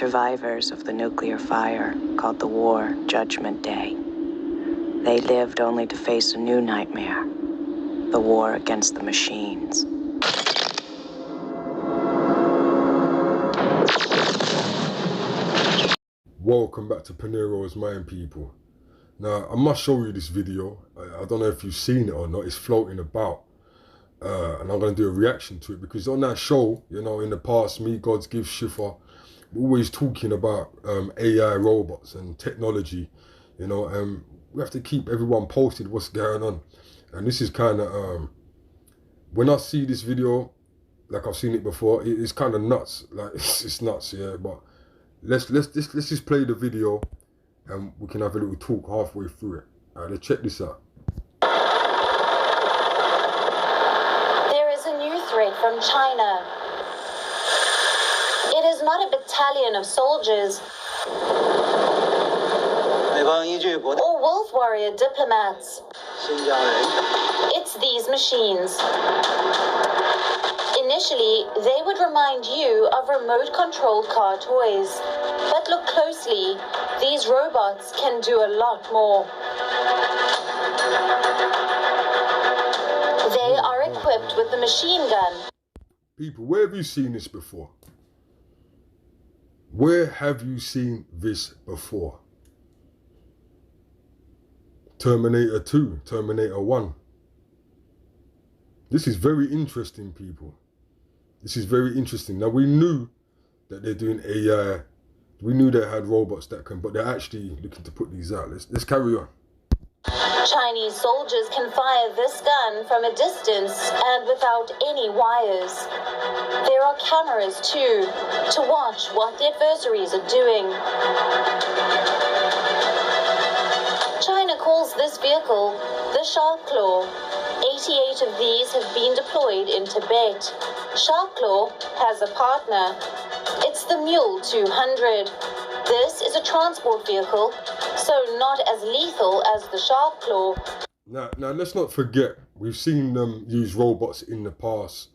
survivors of the nuclear fire called the war Judgment Day. They lived only to face a new nightmare, the war against the machines. Welcome back to Peniros, Mind People. Now, I must show you this video. I don't know if you've seen it or not. It's floating about. And I'm going to do a reaction to it because on that show, you know, in the past, me, God's Gift, Schiffer, we're always talking about AI robots and technology, you know, and we have to keep everyone posted what's going on. And this is kind of, when I see this video, like I've seen it before, it's kind of nuts. Like, it's nuts, yeah, but let's just play the video and we can have a little talk halfway through it. All right, let's check this out. There is a new threat from China. It is not a battalion of soldiers or wolf warrior diplomats. It's these machines. Initially, they would remind you of remote-controlled car toys. But look closely, these robots can do a lot more. They are equipped with the machine gun. People, where have you seen this before? Where have you seen this before? Terminator 2, Terminator 1. This is very interesting, people. This is very interesting. Now, we knew that they're doing AI. We knew they had robots that can, but they're actually looking to put these out. Let's carry on. Chinese soldiers can fire this gun from a distance and without any wires. There are cameras too, to watch what the adversaries are doing. China calls this vehicle the Shark Claw. 88 of these have been deployed in Tibet. Shark Claw has a partner. It's the Mule 200. This is a transport vehicle, so not as lethal as the Shark Claw. Now let's not forget, we've seen them use robots in the past,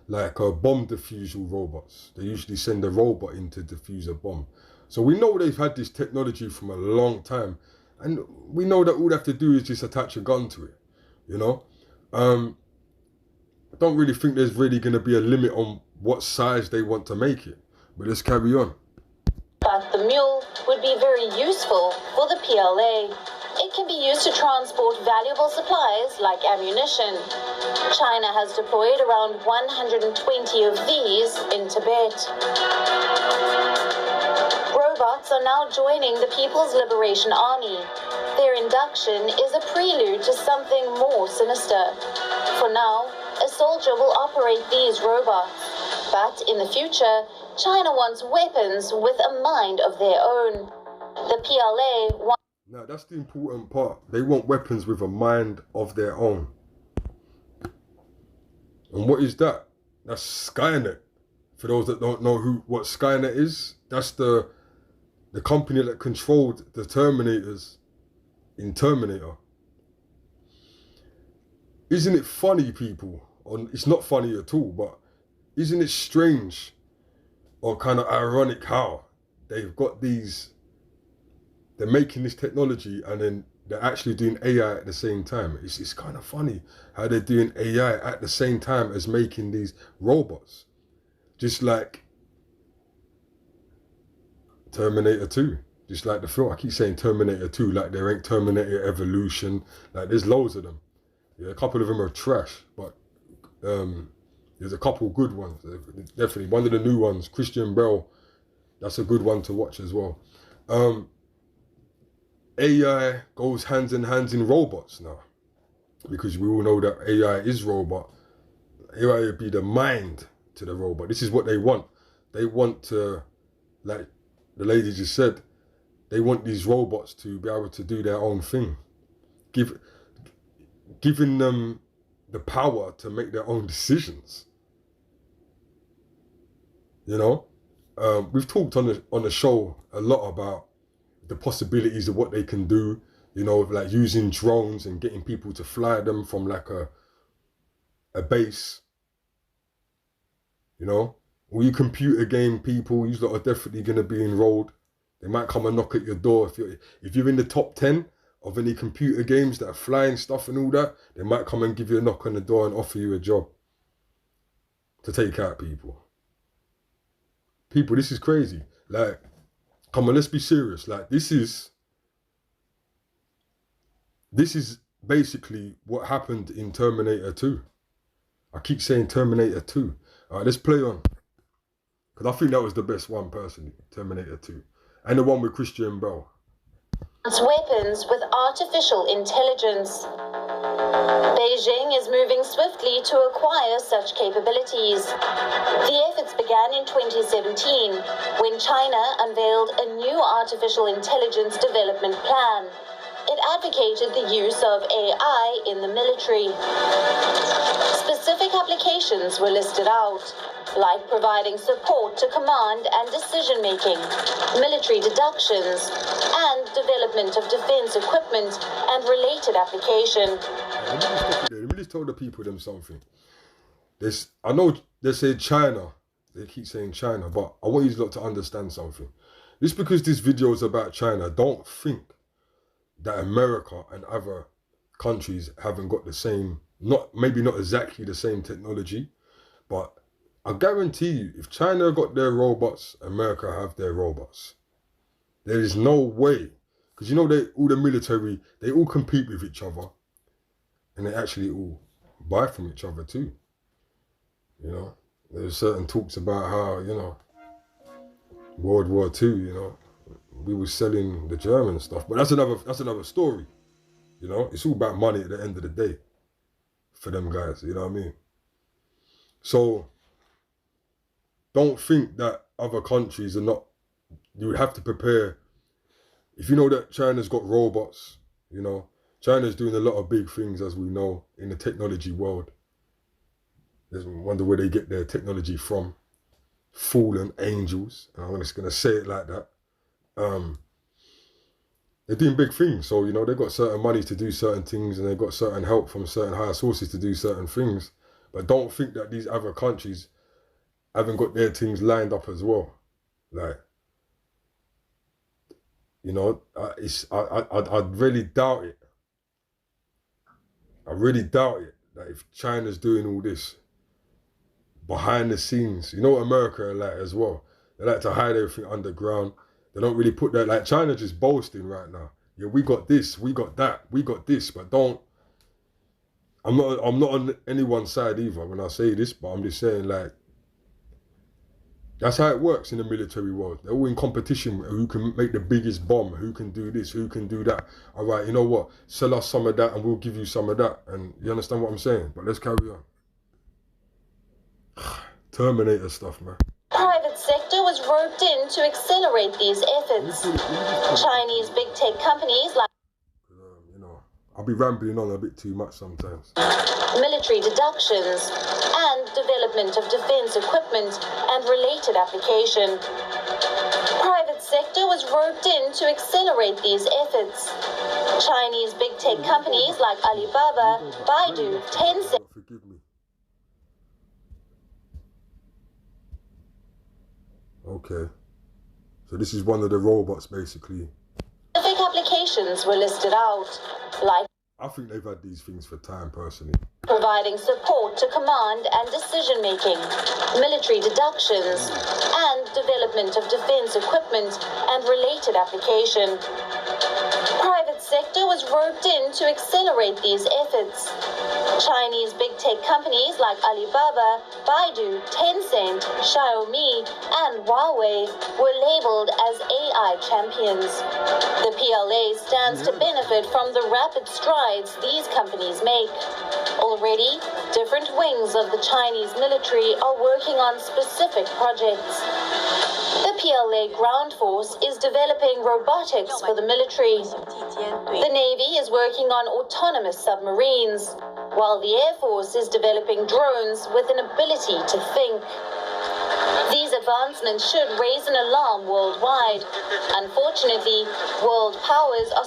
like bomb defusal robots. They usually send a robot in to defuse a bomb. So we know they've had this technology from a long time, and we know that all they have to do is just attach a gun to it, you know? I don't really think there's really going to be a limit on what size they want to make it, but let's carry on. But the Mule would be very useful for the PLA. It can be used to transport valuable supplies like ammunition. China has deployed around 120 of these in Tibet. Robots are now joining the People's Liberation Army. Their induction is a prelude to something more sinister. For now, a soldier will operate these robots. But in the future, China wants weapons with a mind of their own. The PLA wants... Now, that's the important part. They want weapons with a mind of their own. And what is that? That's Skynet. For those that don't know what Skynet is, that's the company that controlled the Terminators in Terminator. Isn't it funny, people? It's not funny at all, but isn't it strange or kind of ironic how they've got these, they're making this technology and then they're actually doing AI at the same time. It's kind of funny how they're doing AI at the same time as making these robots. Just like Terminator 2, just like the film. I keep saying Terminator 2, like there ain't Terminator Evolution. Like there's loads of them. Yeah, a couple of them are trash, but there's a couple good ones. Definitely one of the new ones, Christian Bale, that's a good one to watch as well. AI goes hands in hands in robots now, because we all know that AI is robot. AI would be the mind to the robot. This is what they want. They want to, like the lady just said, they want these robots to be able to do their own thing. Giving them the power to make their own decisions. You know, we've talked on the show a lot about the possibilities of what they can do, you know, like using drones and getting people to fly them from like a base, you know, All you computer game people, you lot are definitely going to be enrolled. They might come and knock at your door. If you're in the top 10 of any computer games that are flying stuff and all that, they might come and give you a knock on the door and offer you a job to take out people. People, this is crazy. Like, come on, let's be serious. Like, this is basically what happened in Terminator 2. I keep saying Terminator 2. All right, let's play on. Because I think that was the best one, personally, Terminator 2. And the one with Christian Bale. Weapons with artificial intelligence. Beijing is moving swiftly to acquire such capabilities. The efforts began in 2017 when China unveiled a new artificial intelligence development plan. It advocated the use of AI in the military. Specific applications were listed out, like providing support to command and decision-making, military deductions, and development of defense equipment and related application. Let me just tell the people them something. I know they say China, they keep saying China, but I want you lot to understand something. Just because this video is about China, don't think that America and other countries haven't got the same, maybe not exactly the same technology, but I guarantee you, if China got their robots, America have their robots. There is no way, because you know all the military, they all compete with each other, and they actually all buy from each other too. You know, there's certain talks about how, you know, World War II, you know, we were selling the German stuff, but that's another story. You know, it's all about money at the end of the day for them guys, you know what I mean? So don't think that other countries are not, you have to prepare. If you know that China's got robots, you know, China's doing a lot of big things, as we know, in the technology world. There's wonder where they get their technology from. Fallen angels, and I'm just gonna say it like that. They're doing big things, so you know they've got certain money to do certain things, and they've got certain help from certain higher sources to do certain things. But don't think that these other countries haven't got their things lined up as well. Like, you know, I really doubt it. I really doubt it that if China's doing all this behind the scenes, you know what America are like as well. They like to hide everything underground. They don't really put that, like China just boasting right now. Yeah, we got this, we got that, we got this, but don't, I'm not on anyone's side either when I say this, but I'm just saying, like, that's how it works in the military world. They're all in competition with who can make the biggest bomb, who can do this, who can do that. All right, you know what? Sell us some of that and we'll give you some of that. And you understand what I'm saying? But let's carry on. Terminator stuff, man. Private sector was roped in to accelerate these efforts. Chinese big tech companies like you know, I'll be rambling on a bit too much sometimes. Military deductions and development of defense equipment and related application. Private sector was roped in to accelerate these efforts. Chinese big tech companies like Alibaba, Baidu, Tencent. Forgive me. Okay, so this is one of the robots, basically. Specific applications were listed out, like I think they've had these things for time, personally. providing support to command and decision-making, military deductions, and development of defense equipment and related application. Private sector was roped in to accelerate these efforts. Chinese big tech companies like Alibaba, Baidu, Tencent, Xiaomi, and Huawei were labeled as AI champions. The PLA stands to benefit from the rapid strides these companies make. Already, different wings of the Chinese military are working on specific projects. The PLA ground force is developing robotics for the military. The Navy is working on autonomous submarines, while the Air Force is developing drones with an ability to think. These advancements should raise an alarm worldwide. Unfortunately, world powers are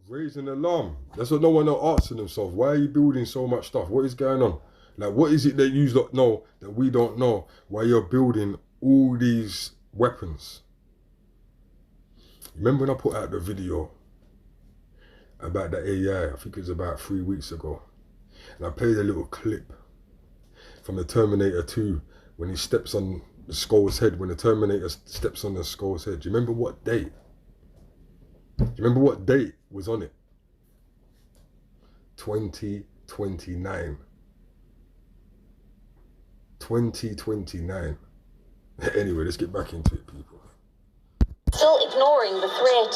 Raise an alarm. That's what no one are asking themselves. Why are you building so much stuff? What is going on? Like, what is it that you don't know that we don't know? Why you're building all these weapons. Remember when I put out the video about the AI, I think it was about 3 weeks ago, and I played a little clip from the Terminator 2 when he steps on the skull's head, when the Terminator steps on the skull's head. Do you remember what date? Do you remember what date was on it? 2029. 2029. Anyway, let's get back into it, people. Still ignoring the threat.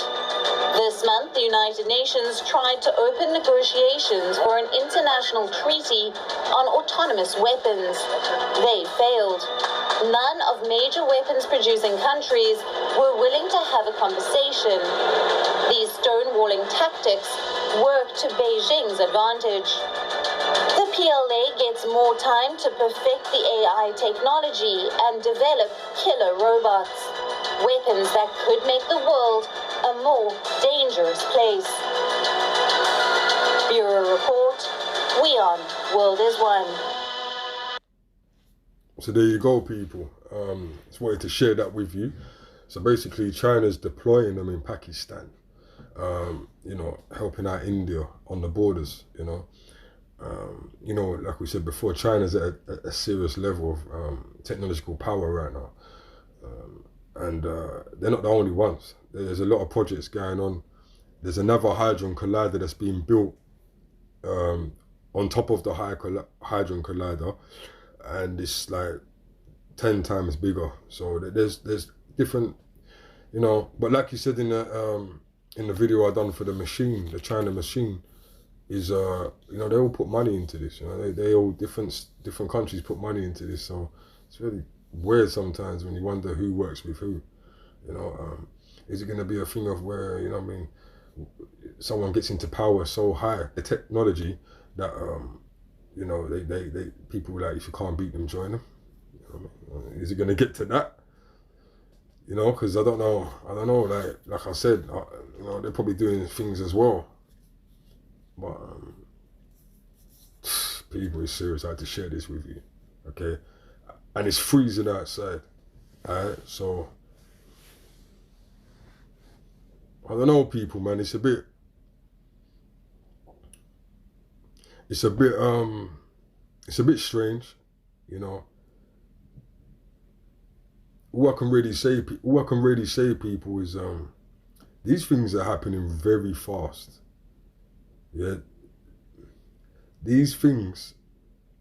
This month, the United Nations tried to open negotiations for an international treaty on autonomous weapons. They failed. None of major weapons-producing countries were willing to have a conversation. These stonewalling tactics work to Beijing's advantage. The PLA gets more time to perfect the AI technology and develop killer robots. Weapons that could make the world a more dangerous place. Bureau Report, WION, World is One. So there you go, people. Just wanted to share that with you. So basically, China's deploying them in Pakistan, you know, helping out India on the borders, you know. You know, like we said before, China's at a serious level of technological power right now. And they're not the only ones. There's a lot of projects going on. There's another Hadron Collider that's being built on top of the Hadron Collider, and it's like 10 times bigger. So there's different, you know. But like you said in the video I done for the machine, the China machine, is you know, they all put money into this. You know, they all different countries put money into this. So it's really weird sometimes when you wonder who works with who. You know, is it going to be a thing of where, you know what I mean, someone gets into power so high, the technology, that you know, they people like, if you can't beat them, join them. You know what I mean? Is it going to get to that? You know, because I don't know. Like I said, you know, they're probably doing things as well. But people, it's serious. I had to share this with you, okay? And it's freezing outside, alright? So I don't know, people, man. It's a bit strange, you know. All I can really say, people, is these things are happening very fast. Yeah, these things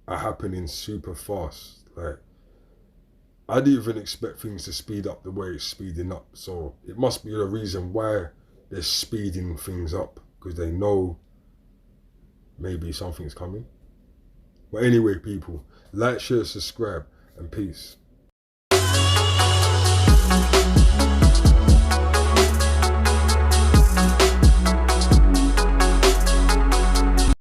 are happening super fast. Like, I didn't even expect things to speed up the way it's speeding up. So it must be the reason why they're speeding things up, because they know maybe something's coming. But anyway, people, like, share, subscribe, and peace.